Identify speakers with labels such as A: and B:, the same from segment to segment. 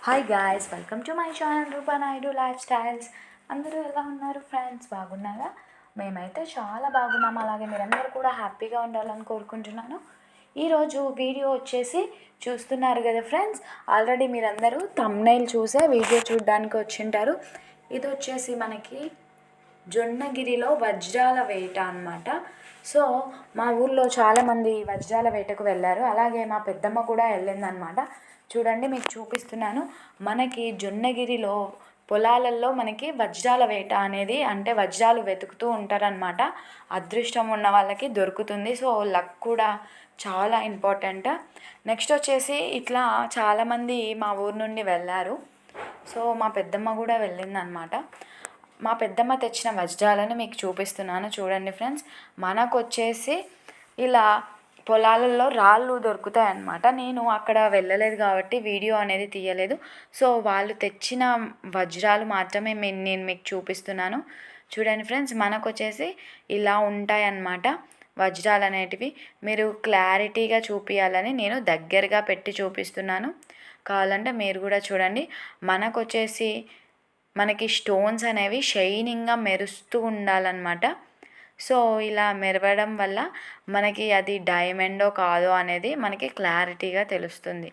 A: Hi guys, welcome to my channel Roopa Naidu lifestyles. అందరూ ఎలా ఉన్నారు ఫ్రెండ్స్? బాగున్నారా? మేమైతే చాలా బాగున్నాం. అలాగే మీరందరూ కూడా హ్యాపీగా ఉండాలని కోరుకుంటున్నాను. ఈరోజు వీడియో వచ్చేసి చూస్తున్నారు కదా ఫ్రెండ్స్, ఆల్రెడీ మీరందరూ థంబ్నెయిల్ చూసే వీడియో చూడడానికి వచ్చింటారు. ఇది వచ్చేసి మనకి జొన్నగిరిలో వజ్రాల వేట అన్నమాట. సో మా ఊళ్ళో చాలామంది వజ్రాల వేటకు వెళ్ళారు. అలాగే మా పెద్దమ్మ కూడా వెళ్ళిందనమాట. చూడండి, మీకు చూపిస్తున్నాను. మనకి జొన్నగిరిలో పొలాలలో మనకి వజ్రాల వేట అనేది, అంటే వజ్రాలు వెతుకుతూ ఉంటారనమాట. అదృష్టం ఉన్న వాళ్ళకి దొరుకుతుంది. సో లక్ కూడా చాలా ఇంపార్టెంట్. నెక్స్ట్ వచ్చేసి ఇట్లా చాలామంది మా ఊరు నుండి వెళ్ళారు. సో మా పెద్దమ్మ కూడా వెళ్ళిందనమాట. మా పెద్దమ్మ తెచ్చిన వజ్రాలను మీకు చూపిస్తున్నాను. చూడండి ఫ్రెండ్స్, మనకు వచ్చేసి ఇలా పొలాలలో రాళ్ళు దొరుకుతాయి అన్నమాట. నేను అక్కడ వెళ్ళలేదు కాబట్టి వీడియో అనేది తీయలేదు. సో వాళ్ళు తెచ్చిన వజ్రాలు మాత్రమే నేను మీకు చూపిస్తున్నాను. చూడండి ఫ్రెండ్స్, మనకు వచ్చేసి ఇలా ఉంటాయి అన్నమాట వజ్రాలు అనేటివి. మీరు క్లారిటీగా చూపించాలని నేను దగ్గరగా పెట్టి చూపిస్తున్నాను. కావాలంటే మీరు కూడా చూడండి. మనకు వచ్చేసి మనకి స్టోన్స్ అనేవి షైనింగ్గా మెరుస్తూ ఉండాలన్నమాట. సో ఇలా మెరవడం వల్ల మనకి అది డైమండో కాదో అనేది మనకి క్లారిటీగా తెలుస్తుంది.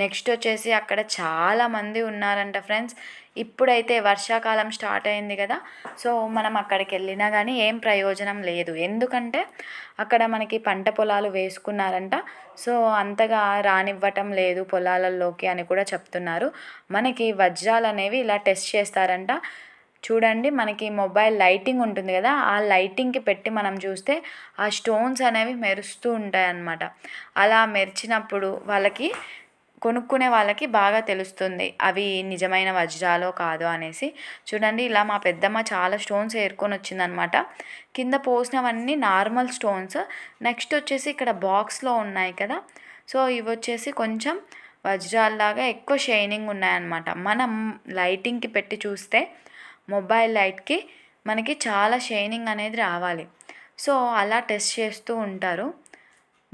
A: నెక్స్ట్ వచ్చేసి అక్కడ చాలామంది ఉన్నారంట ఫ్రెండ్స్. ఇప్పుడైతే వర్షాకాలం స్టార్ట్ అయింది కదా, సో మనం అక్కడికి వెళ్ళినా కానీ ఏం ప్రయోజనం లేదు. ఎందుకంటే అక్కడ మనకి పంట పొలాలు వేసుకున్నారంట. సో అంతగా రానివ్వటం లేదు పొలాలలోకి అని కూడా చెప్తున్నారు. మనకి వజ్రాలు అనేవి ఇలా టెస్ట్ చేస్తారంట. చూడండి, మనకి మొబైల్ లైటింగ్ ఉంటుంది కదా, ఆ లైటింగ్కి పెట్టి మనం చూస్తే ఆ స్టోన్స్ అనేవి మెరుస్తూ ఉంటాయి అన్నమాట. అలా మెరిచినప్పుడు కొనుక్కునే వాళ్ళకి బాగా తెలుస్తుంది అవి నిజమైన వజ్రాలో కాదో అనేసి. చూడండి, ఇలా మా పెద్దమ్మ చాలా స్టోన్స్ ఏరుకొని వచ్చిందనమాట. కింద పోసినవన్నీ నార్మల్ స్టోన్స్. నెక్స్ట్ వచ్చేసి ఇక్కడ బాక్స్లో ఉన్నాయి కదా, సో ఇవి వచ్చేసి కొంచెం వజ్రాల్లాగా ఎక్కువ షైనింగ్ ఉన్నాయన్నమాట. మనం లైటింగ్కి పెట్టి చూస్తే మొబైల్ లైట్కి మనకి చాలా షైనింగ్ అనేది రావాలి. సో అలా టెస్ట్ చేస్తూ ఉంటారు.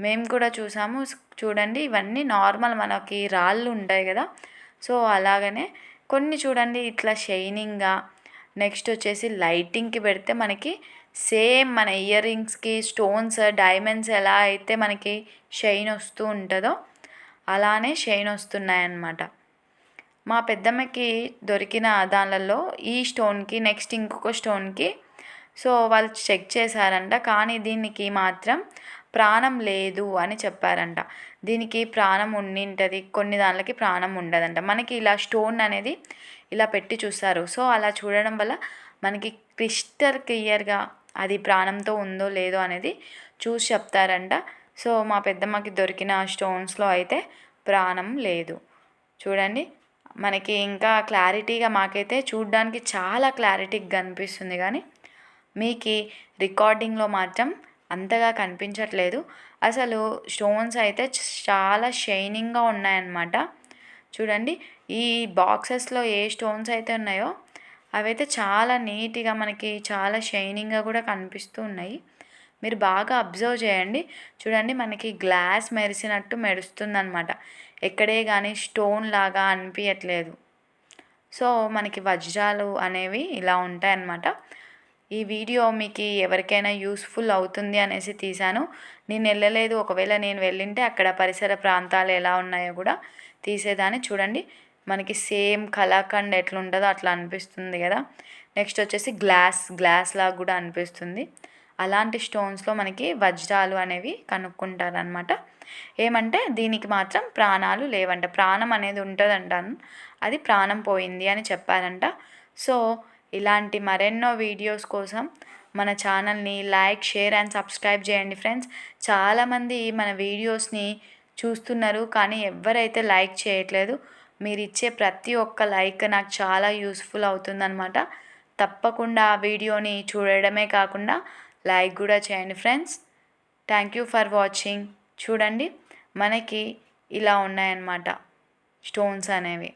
A: మేము కూడా చూసాము. చూడండి, ఇవన్నీ నార్మల్ మనకి రాళ్ళు ఉంటాయి కదా, సో అలాగనే కొన్ని చూడండి ఇట్లా షైనింగ్గా. నెక్స్ట్ వచ్చేసి లైటింగ్కి పెడితే మనకి సేమ్ మన ఇయర్ రింగ్స్కి స్టోన్స్ డైమండ్స్ ఎలా అయితే మనకి షైన్ వస్తూ ఉంటుందో అలానే షైన్ వస్తున్నాయన్నమాట. మా పెద్దమ్మకి దొరికిన దానిలలో ఈ స్టోన్కి నెక్స్ట్ ఇంకొక స్టోన్కి సో వాళ్ళు చెక్ చేశారంట. కానీ దీనికి మాత్రం ప్రాణం లేదు అని చెప్పారంట. దీనికి ప్రాణం ఉండింటుంది, కొన్ని దానిలకి ప్రాణం ఉండదంట. మనకి ఇలా స్టోన్ అనేది ఇలా పెట్టి చూస్తారు. సో అలా చూడడం వల్ల మనకి క్రిస్టల్ క్లియర్గా అది ప్రాణంతో ఉందో లేదో అనేది చూసి చెప్తారంట. సో మా పెద్దమ్మకి దొరికిన స్టోన్స్లో అయితే ప్రాణం లేదు. చూడండి, మనకి ఇంకా క్లారిటీగా మాకైతే చూడడానికి చాలా క్లారిటీగా కనిపిస్తుంది, కానీ మీకు రికార్డింగ్లో మాత్రం అంతగా కనిపించట్లేదు. అసలు స్టోన్స్ అయితే చాలా షైనింగ్గా ఉన్నాయన్నమాట. చూడండి, ఈ బాక్సెస్లో ఏ స్టోన్స్ అయితే ఉన్నాయో అవైతే చాలా నీట్గా మనకి చాలా షైనింగ్గా కూడా కనిపిస్తూ ఉన్నాయి. మీరు బాగా అబ్జర్వ్ చేయండి. చూడండి, మనకి గ్లాస్ మెరిసినట్టు మెరుస్తుందన్నమాట. ఎక్కడే కానీ స్టోన్ లాగా అనిపించట్లేదు. సో మనకి వజ్రాలు అనేవి ఇలా ఉంటాయన్నమాట. ఈ వీడియో మీకు ఎవరికైనా యూస్ఫుల్ అవుతుంది అనేసి తీశాను. నేను వెళ్ళలేదు, ఒకవేళ నేను వెళ్ళింటే అక్కడ పరిసర ప్రాంతాలు ఎలా ఉన్నాయో కూడా తీసేదాన్ని. చూడండి, మనకి సేమ్ కలాకండ్ ఎట్లుంటుందో అట్లా అనిపిస్తుంది కదా. నెక్స్ట్ వచ్చేసి గ్లాస్ లాగా కూడా అనిపిస్తుంది. అలాంటి స్టోన్స్లో మనకి వజ్రాలు అనేవి కనుక్కుంటారనమాట. ఏమంటే దీనికి మాత్రం ప్రాణాలు లేవంట. ప్రాణం అనేది ఉంటుందంటాను, అది ప్రాణం పోయింది అని చెప్పారంట. సో ఇలాంటి మరెన్నో వీడియోస్ కోసం మన ఛానల్ని లైక్, షేర్ అండ్ సబ్స్క్రైబ్ చేయండి ఫ్రెండ్స్. చాలామంది మన వీడియోస్ని చూస్తున్నారు, కానీ ఎవరైతే లైక్ చేయట్లేదు. మీరు ఇచ్చే ప్రతి ఒక్క లైక్ నాకు చాలా యూస్ఫుల్ అవుతుందన్నమాట. తప్పకుండా ఆ వీడియోని చూడడమే కాకుండా లైక్ కూడా చేయండి friends. Thank you for watching. చూడండి, మనకి ఇలా ఉన్నాయన్నమాట స్టోన్స్ అనేవి.